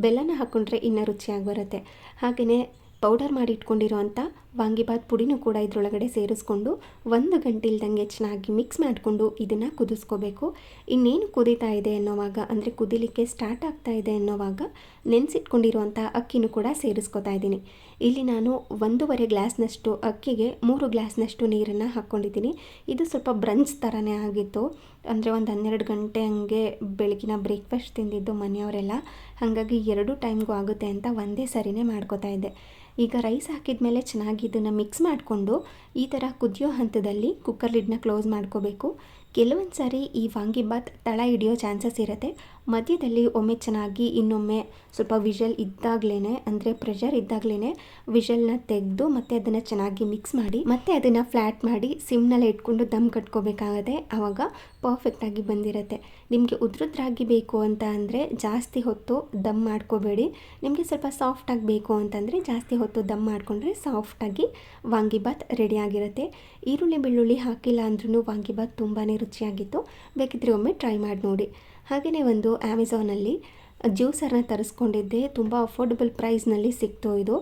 Speaker 1: ಬೆಲ್ಲನ ಹಾಕ್ಕೊಂಡ್ರೆ ಇನ್ನೂ ರುಚಿಯಾಗಿ ಬರುತ್ತೆ. ಹಾಗೆಯೇ ಪೌಡರ್ ಮಾಡಿ ಇಟ್ಕೊಂಡಿರೋವಂಥ ವಾಂಗಿಬಾತ್ ಪುಡಿನೂ ಕೂಡ ಇದರೊಳಗಡೆ ಸೇರಿಸ್ಕೊಂಡು 1 ಗಂಟೆ ಇಲ್ದಂಗೆ ಚೆನ್ನಾಗಿ ಮಿಕ್ಸ್ ಮಾಡಿಕೊಂಡು ಇದನ್ನು ಕುದಿಸ್ಕೋಬೇಕು. ಇನ್ನೇನು ಕುದೀತಾ ಇದೆ ಅನ್ನೋವಾಗ, ಅಂದರೆ ಕುದಿಲಿಕ್ಕೆ ಸ್ಟಾರ್ಟ್ ಆಗ್ತಾ ಇದೆ ಅನ್ನೋವಾಗ ನೆನೆಸಿಟ್ಕೊಂಡಿರುವಂಥ ಅಕ್ಕಿನೂ ಕೂಡ ಸೇರಿಸ್ಕೊತಾ ಇದ್ದೀನಿ. ಇಲ್ಲಿ ನಾನು 1.5 ಗ್ಲಾಸ್ನಷ್ಟು ಅಕ್ಕಿಗೆ 3 ಗ್ಲಾಸ್ನಷ್ಟು ನೀರನ್ನು ಹಾಕ್ಕೊಂಡಿದ್ದೀನಿ. ಇದು ಸ್ವಲ್ಪ ಬ್ರಂಚ್ ಥರನೇ ಆಗಿತ್ತು, ಅಂದರೆ ಒಂದು 12 ಗಂಟೆ ಹಂಗೆ ಬೆಳಗಿನ ಬ್ರೇಕ್ಫಾಸ್ಟ್ ತಿಂದಿದ್ದು ಮನೆಯವರೆಲ್ಲ, ಹಾಗಾಗಿ 2 ಟೈಮ್ಗೂ ಆಗುತ್ತೆ ಅಂತ ಒಂದೇ ಸರಿನೇ ಮಾಡ್ಕೋತಾ ಇದ್ದೆ. ಈಗ ರೈಸ್ ಹಾಕಿದ ಮೇಲೆ ಚೆನ್ನಾಗಿ ಇದನ್ನು ಮಿಕ್ಸ್ ಮಾಡಿಕೊಂಡು ಈ ಥರ ಕುದಿಯೋ ಹಂತದಲ್ಲಿ ಕುಕ್ಕರ್ ಲಿಡ್ನ ಕ್ಲೋಸ್ ಮಾಡ್ಕೋಬೇಕು. ಕೆಲವೊಂದು ಸಾರಿ ಈ ವಾಂಗಿಬಾತ್ ತಳ ಹಿಡಿಯೋ ಚಾನ್ಸಸ್ ಇರುತ್ತೆ. ಮಧ್ಯದಲ್ಲಿ ಒಮ್ಮೆ ಚೆನ್ನಾಗಿ ಇನ್ನೊಮ್ಮೆ ಸ್ವಲ್ಪ ವಿಷಲ್ ಇದ್ದಾಗಲೇ ಅಂದರೆ ಪ್ರೆಷರ್ ಇದ್ದಾಗಲೇ ವಿಷಲ್ನ ತೆಗೆದು ಮತ್ತೆ ಅದನ್ನು ಚೆನ್ನಾಗಿ ಮಿಕ್ಸ್ ಮಾಡಿ ಮತ್ತೆ ಅದನ್ನು ಫ್ಲ್ಯಾಟ್ ಮಾಡಿ ಸಿಮ್ನಲ್ಲಿ ಇಟ್ಕೊಂಡು ದಮ್ ಕಟ್ಕೋಬೇಕಾಗತ್ತೆ. ಆವಾಗ ಪರ್ಫೆಕ್ಟಾಗಿ ಬಂದಿರುತ್ತೆ. ನಿಮಗೆ ಉದ್ರುದ್ರಾಗಿ ಬೇಕು ಅಂತ ಅಂದರೆ ಜಾಸ್ತಿ ಹೊತ್ತು ದಮ್ ಮಾಡ್ಕೋಬೇಡಿ. ನಿಮಗೆ ಸ್ವಲ್ಪ ಸಾಫ್ಟಾಗಿ ಬೇಕು ಅಂತಂದರೆ ಜಾಸ್ತಿ ಹೊತ್ತು ದಮ್ ಮಾಡಿಕೊಂಡ್ರೆ ಸಾಫ್ಟಾಗಿ ವಾಂಗಿಬಾತ್ ರೆಡಿಯಾಗಿರುತ್ತೆ. ಈರುಳ್ಳಿ ಬೆಳ್ಳುಳ್ಳಿ ಹಾಕಿಲ್ಲ ಅಂದ್ರೂ ವಾಂಗಿಬಾತ್ ತುಂಬಾ ರುಚಿಯಾಗಿತ್ತು. ಬೇಕಿದ್ರೆ ಒಮ್ಮೆ ಟ್ರೈ ಮಾಡಿ ನೋಡಿ. ಹಾಗೆಯೇ ಒಂದು ಅಮೆಝಾನಲ್ಲಿ ಜ್ಯೂಸರ್ನ ತರಿಸ್ಕೊಂಡಿದ್ದೆ. ತುಂಬ ಅಫೋರ್ಡಬಲ್ ಪ್ರೈಸ್ನಲ್ಲಿ ಸಿಕ್ತು. ಇದು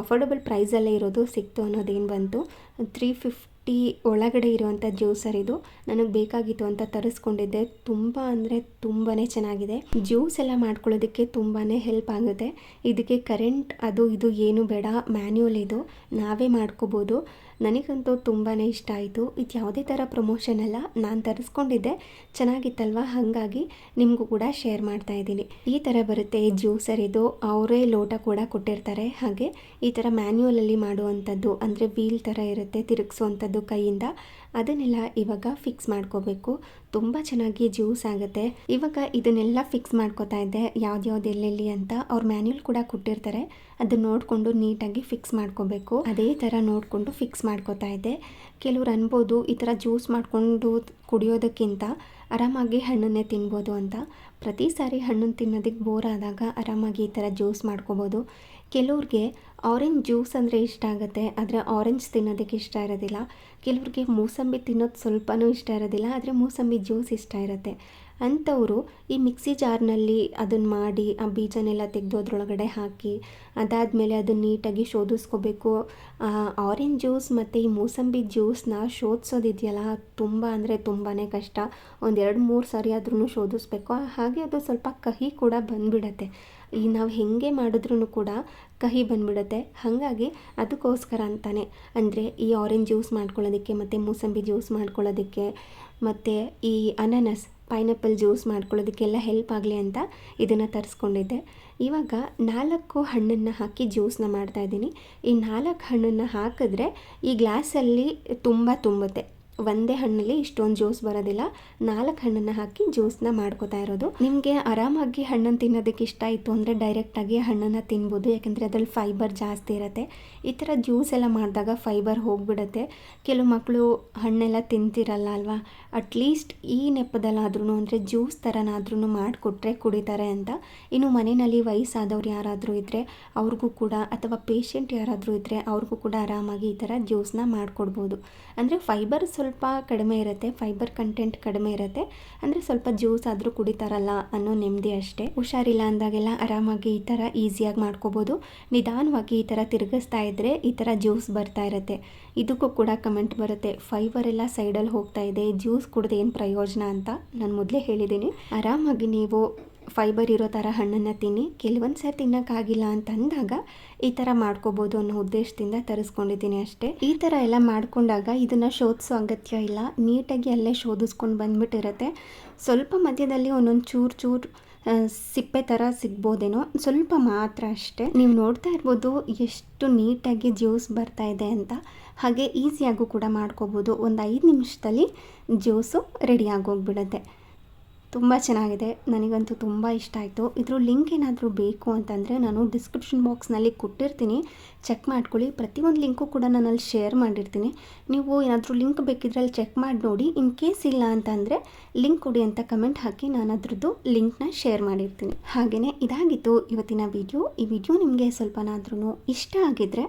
Speaker 1: ಅಫೋರ್ಡಬಲ್ ಪ್ರೈಸಲ್ಲೇ ಇರೋದು ಸಿಕ್ತು ಅನ್ನೋದೇನು ಬಂತು. 350 ಒಳಗಡೆ ಇರುವಂಥ ಜ್ಯೂಸರ್ ಇದು. ನನಗೆ ಬೇಕಾಗಿತ್ತು ಅಂತ ತರಿಸ್ಕೊಂಡಿದ್ದೆ. ತುಂಬ ಅಂದರೆ ತುಂಬಾ ಚೆನ್ನಾಗಿದೆ. ಜ್ಯೂಸ್ ಎಲ್ಲ ಮಾಡ್ಕೊಳ್ಳೋದಕ್ಕೆ ತುಂಬಾ ಹೆಲ್ಪ್ ಆಗುತ್ತೆ. ಇದಕ್ಕೆ ಕರೆಂಟ್ ಅದು ಇದು ಏನು ಬೇಡ, ಮ್ಯಾನ್ಯುವಲ್ ಇದು, ನಾವೇ ಮಾಡ್ಕೋಬೋದು. ನನಗಂತೂ ತುಂಬಾ ಇಷ್ಟ ಆಯಿತು. ಇದು ಯಾವುದೇ ಥರ ಪ್ರಮೋಷನ್ ಅಲ್ಲ, ನಾನು ತರಿಸ್ಕೊಂಡಿದ್ದೆ, ಚೆನ್ನಾಗಿತ್ತಲ್ವ, ಹಾಗಾಗಿ ನಿಮಗೂ ಕೂಡ ಶೇರ್ ಮಾಡ್ತಾ ಇದ್ದೀನಿ. ಈ ಥರ ಬರುತ್ತೆ ಜ್ಯೂಸರ್ ಇದು. ಅವರೇ ಲೋಟ ಕೂಡ ಕೊಟ್ಟಿರ್ತಾರೆ. ಹಾಗೆ ಈ ಥರ ಮ್ಯಾನ್ಯುವಲಲ್ಲಿ ಮಾಡುವಂಥದ್ದು ಅಂದರೆ ವೀಲ್ ಥರ ಇರುತ್ತೆ, ತಿರುಗಿಸುವಂಥದ್ದು ಕೈಯಿಂದ, ಅದನ್ನೆಲ್ಲ ಇವಾಗ ಫಿಕ್ಸ್ ಮಾಡ್ಕೋಬೇಕು. ತುಂಬ ಚೆನ್ನಾಗಿ ಜ್ಯೂಸ್ ಆಗುತ್ತೆ. ಇವಾಗ ಇದನ್ನೆಲ್ಲ ಫಿಕ್ಸ್ ಮಾಡ್ಕೋತಾ ಇದ್ದೆ, ಯಾವ್ದು ಎಲ್ಲೆಲ್ಲಿ ಅಂತ ಅವ್ರು ಮ್ಯಾನ್ಯುವಲ್ ಕೂಡ ಕೊಟ್ಟಿರ್ತಾರೆ. ಅದನ್ನ ನೋಡಿಕೊಂಡು ನೀಟಾಗಿ ಫಿಕ್ಸ್ ಮಾಡ್ಕೋಬೇಕು. ಅದೇ ಥರ ನೋಡಿಕೊಂಡು ಫಿಕ್ಸ್ ಮಾಡ್ಕೋತಾ ಇದ್ದೆ. ಕೆಲವ್ರು ಅನ್ಬೋದು ಈ ಥರ ಜ್ಯೂಸ್ ಮಾಡಿಕೊಂಡು ಕುಡಿಯೋದಕ್ಕಿಂತ ಆರಾಮಾಗಿ ಹಣ್ಣನ್ನೇ ತಿನ್ಬೋದು ಅಂತ. ಪ್ರತಿ ಸಾರಿ ಹಣ್ಣನ್ನು ತಿನ್ನೋದಕ್ಕೆ ಬೋರ್ ಆದಾಗ ಆರಾಮಾಗಿ ಈ ಥರ ಜ್ಯೂಸ್ ಮಾಡ್ಕೋಬೋದು. ಕೆಲವ್ರಿಗೆ ಆರೆಂಜ್ ಜ್ಯೂಸ್ ಅಂದರೆ ಇಷ್ಟ ಆಗುತ್ತೆ, ಆದರೆ ಆರೆಂಜ್ ತಿನ್ನೋದಕ್ಕೆ ಇಷ್ಟ ಇರೋದಿಲ್ಲ. ಕೆಲವ್ರಿಗೆ ಮೂಸಂಬಿ ತಿನ್ನೋದು ಸ್ವಲ್ಪನೂ ಇಷ್ಟ ಇರೋದಿಲ್ಲ, ಆದರೆ ಮೂಸಂಬಿ ಜ್ಯೂಸ್ ಇಷ್ಟ ಇರುತ್ತೆ. ಅಂಥವರು ಈ ಮಿಕ್ಸಿ ಜಾರ್ನಲ್ಲಿ ಅದನ್ನು ಮಾಡಿ ಆ ಬೀಜನೆಲ್ಲ ತೆಗೆದು ಅದರೊಳಗಡೆ ಹಾಕಿ ಅದಾದಮೇಲೆ ಅದನ್ನು ನೀಟಾಗಿ ಶೋಧಿಸ್ಕೋಬೇಕು. ಆರೆಂಜ್ ಜ್ಯೂಸ್ ಮತ್ತು ಈ ಮೂಸಂಬಿ ಜ್ಯೂಸನ್ನ ಶೋಧಿಸೋದಿದೆಯಲ್ಲ, ತುಂಬ ಅಂದರೆ ತುಂಬಾ ಕಷ್ಟ. ಒಂದು 2-3 ಸಾರಿ ಆದ್ರೂ ಶೋಧಿಸ್ಬೇಕು. ಹಾಗೆ ಅದು ಸ್ವಲ್ಪ ಕಹಿ ಕೂಡ ಬಂದುಬಿಡತ್ತೆ. ಈ ನಾವು ಹೇಗೆ ಮಾಡಿದ್ರೂ ಕೂಡ ಕಹಿ ಬಂದುಬಿಡುತ್ತೆ. ಹಾಗಾಗಿ ಅದಕ್ಕೋಸ್ಕರ ಅಂತಾನೆ, ಅಂದರೆ ಈ ಆರೆಂಜ್ ಜ್ಯೂಸ್ ಮಾಡ್ಕೊಳ್ಳೋದಕ್ಕೆ ಮತ್ತು ಮೂಸಂಬಿ ಜ್ಯೂಸ್ ಮಾಡ್ಕೊಳ್ಳೋದಕ್ಕೆ ಮತ್ತು ಈ ಅನಾನಸ್ ಪೈನಾಪಲ್ ಜ್ಯೂಸ್ ಮಾಡ್ಕೊಳ್ಳೋದಕ್ಕೆಲ್ಲ ಹೆಲ್ಪ್ ಆಗಲಿ ಅಂತ ಇದನ್ನು ತರಿಸ್ಕೊಂಡಿದ್ದೆ. ಇವಾಗ 4 ಹಣ್ಣನ್ನು ಹಾಕಿ ಜ್ಯೂಸನ್ನ ಮಾಡ್ತಾಯಿದ್ದೀನಿ. ಈ 4 ಹಣ್ಣನ್ನು ಹಾಕಿದ್ರೆ ಈ ಗ್ಲಾಸಲ್ಲಿ ತುಂಬುತ್ತೆ. ಒಂದೇ ಹಣ್ಣಲ್ಲಿ ಇಷ್ಟೊಂದು ಜ್ಯೂಸ್ ಬರೋದಿಲ್ಲ. 4 ಹಣ್ಣನ್ನು ಹಾಕಿ ಜ್ಯೂಸನ್ನ ಮಾಡ್ಕೋತಾ ಇರೋದು. ನಿಮಗೆ ಆರಾಮಾಗಿ ಹಣ್ಣನ್ನು ತಿನ್ನೋದಕ್ಕೆ ಇಷ್ಟ ಇತ್ತು ಅಂದರೆ ಡೈರೆಕ್ಟಾಗಿ ಹಣ್ಣನ್ನು ತಿನ್ಬೋದು, ಯಾಕೆಂದರೆ ಅದರಲ್ಲಿ ಫೈಬರ್ ಜಾಸ್ತಿ ಇರುತ್ತೆ. ಈ ಥರ ಜ್ಯೂಸ್ ಎಲ್ಲ ಮಾಡಿದಾಗ ಫೈಬರ್ ಹೋಗಿಬಿಡುತ್ತೆ. ಕೆಲವು ಮಕ್ಕಳು ಹಣ್ಣೆಲ್ಲ ತಿಂತಿರಲ್ಲ ಅಲ್ವಾ, ಅಟ್ಲೀಸ್ಟ್ ಈ ನೆಪದಲ್ಲಾದ್ರೂ ಅಂದರೆ ಜ್ಯೂಸ್ ಥರನಾದ್ರೂ ಮಾಡಿಕೊಟ್ರೆ ಕುಡಿತಾರೆ ಅಂತ. ಇನ್ನು ಮನೆಯಲ್ಲಿ ವಯಸ್ಸಾದವ್ರು ಯಾರಾದರೂ ಇದ್ದರೆ ಅವ್ರಿಗೂ ಕೂಡ, ಅಥವಾ ಪೇಷಂಟ್ ಯಾರಾದರೂ ಇದ್ದರೆ ಅವ್ರಿಗೂ ಕೂಡ ಆರಾಮಾಗಿ ಈ ಥರ ಜ್ಯೂಸನ್ನ ಮಾಡಿಕೊಡ್ಬೋದು. ಅಂದರೆ ಫೈಬರ್ ಸ್ವಲ್ಪ ಕಡಿಮೆ ಇರುತ್ತೆ, ಫೈಬರ್ ಕಂಟೆಂಟ್ ಕಡಿಮೆ ಇರುತ್ತೆ, ಅಂದರೆ ಸ್ವಲ್ಪ ಜ್ಯೂಸ್ ಆದರೂ ಕುಡಿತಾರಲ್ಲ ಅನ್ನೋ ನೆಮ್ಮದಿ ಅಷ್ಟೇ. ಹುಷಾರಿಲ್ಲ ಅಂದಾಗೆಲ್ಲ ಆರಾಮಾಗಿ ಈ ಥರ ಈಸಿಯಾಗಿ ಮಾಡ್ಕೋಬೋದು. ನಿಧಾನವಾಗಿ ಈ ಥರ ತಿರುಗಿಸ್ತಾ ಇದ್ದರೆ ಈ ಥರ ಜ್ಯೂಸ್ ಬರ್ತಾ ಇರುತ್ತೆ. ಇದಕ್ಕೂ ಕೂಡ ಕಮೆಂಟ್ ಬರುತ್ತೆ, ಫೈಬರ್ ಎಲ್ಲ ಸೈಡಲ್ಲಿ ಹೋಗ್ತಾ ಇದೆ, ಜ್ಯೂಸ್ ಕುಡಿದು ಏನು ಪ್ರಯೋಜನ ಅಂತ. ನಾನು ಮೊದಲೇ ಹೇಳಿದ್ದೀನಿ, ಆರಾಮಾಗಿ ನೀವು ಫೈಬರ್ ಇರೋ ಥರ ಹಣ್ಣನ್ನು ತಿನ್ನಿ. ಕೆಲವೊಂದು ಸಾರಿ ತಿನ್ನೋಕ್ಕಾಗಿಲ್ಲ ಅಂತ ಅಂದಾಗ ಈ ಥರ ಮಾಡ್ಕೋಬೋದು ಅನ್ನೋ ಉದ್ದೇಶದಿಂದ ತರಿಸ್ಕೊಂಡಿದ್ದೀನಿ ಅಷ್ಟೇ. ಈ ಥರ ಎಲ್ಲ ಮಾಡ್ಕೊಂಡಾಗ ಇದನ್ನು ಶೋಧಿಸೋ ಅಗತ್ಯ ಇಲ್ಲ, ನೀಟಾಗಿ ಅಲ್ಲೇ ಶೋಧಿಸ್ಕೊಂಡು ಬಂದುಬಿಟ್ಟಿರುತ್ತೆ. ಸ್ವಲ್ಪ ಮಧ್ಯದಲ್ಲಿ ಒಂದೊಂದು ಚೂರು ಸಿಪ್ಪೆ ಥರ ಸಿಗ್ಬೋದೇನೋ, ಸ್ವಲ್ಪ ಮಾತ್ರ ಅಷ್ಟೇ. ನೀವು ನೋಡ್ತಾ ಇರ್ಬೋದು ಎಷ್ಟು ನೀಟಾಗಿ ಜ್ಯೂಸ್ ಬರ್ತಾ ಇದೆ ಅಂತ. ಹಾಗೆ ಈಸಿಯಾಗೂ ಕೂಡ ಮಾಡ್ಕೋಬೋದು. ಒಂದು 5 ನಿಮಿಷದಲ್ಲಿ ಜ್ಯೂಸು ರೆಡಿ ಆಗೋಗ್ಬಿಡುತ್ತೆ. ತುಂಬ ಚೆನ್ನಾಗಿದೆ, ನನಗಂತೂ ತುಂಬ ಇಷ್ಟ ಆಯಿತು. ಇದ್ರ ಲಿಂಕ್ ಏನಾದರೂ ಬೇಕು ಅಂತಂದರೆ ನಾನು ಡಿಸ್ಕ್ರಿಪ್ಷನ್ ಬಾಕ್ಸ್ನಲ್ಲಿ ಕೊಟ್ಟಿರ್ತೀನಿ, ಚೆಕ್ ಮಾಡ್ಕೊಳ್ಳಿ. ಪ್ರತಿಯೊಂದು ಲಿಂಕು ಕೂಡ ನಾನು ಅಲ್ಲಿ ಶೇರ್ ಮಾಡಿರ್ತೀನಿ. ನೀವು ಏನಾದರೂ ಲಿಂಕ್ ಬೇಕಿದ್ರೆ ಅಲ್ಲಿ ಚೆಕ್ ಮಾಡಿ ನೋಡಿ. ಇನ್ ಕೇಸ್ ಇಲ್ಲ ಅಂತಂದರೆ ಲಿಂಕ್ ಕೊಡಿ ಅಂತ ಕಮೆಂಟ್ ಹಾಕಿ ನಾನು ಅದ್ರದ್ದು ಲಿಂಕ್ನ ಶೇರ್ ಮಾಡಿರ್ತೀನಿ. ಹಾಗೆಯೇ ಇದಾಗಿತ್ತು ಇವತ್ತಿನ ವಿಡಿಯೋ. ಈ ವಿಡಿಯೋ ನಿಮಗೆ ಸ್ವಲ್ಪನಾದ್ರೂ ಇಷ್ಟ ಆಗಿದ್ದರೆ,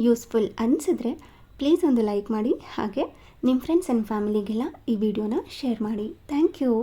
Speaker 1: ಯೂಸ್ಫುಲ್ ಅನಿಸಿದ್ರೆ ಪ್ಲೀಸ್ ಒಂದು ಲೈಕ್ ಮಾಡಿ. ಹಾಗೆ ನಿಮ್ಮ ಫ್ರೆಂಡ್ಸ್ ಆ್ಯಂಡ್ ಫ್ಯಾಮಿಲಿಗೆಲ್ಲ ಈ ವಿಡಿಯೋನ ಶೇರ್ ಮಾಡಿ. Thank you.